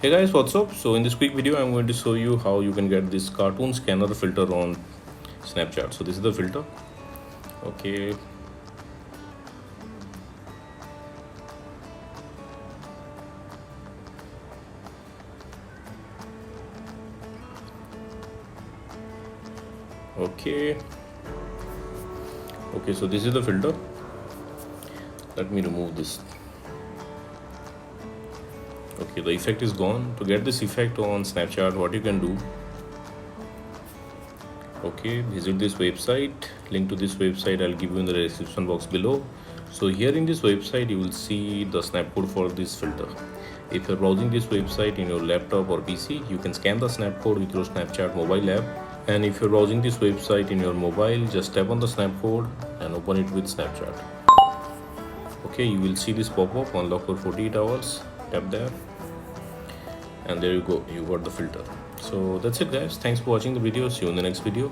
Hey guys, what's up? So in this quick video I'm going to show you how you can get this cartoon scanner filter on Snapchat. So this is the filter. Okay. Okay, so this is the filter. Let me remove this. Okay, the effect is gone. To get this effect on Snapchat, what you can do, okay, visit this website. Link to this website I'll give you in the description box below. So here in this website you will see the snap code for this filter. If you're browsing this website in your laptop or PC, you can scan the snap code with your Snapchat mobile app. And if you're browsing this website in your mobile, just tap on the snap code and open it with Snapchat. Okay, you will see this pop-up, unlock for 48 hours. Tap there and there you go, you got the filter. So that's it guys, thanks for watching the video. See you in the next video.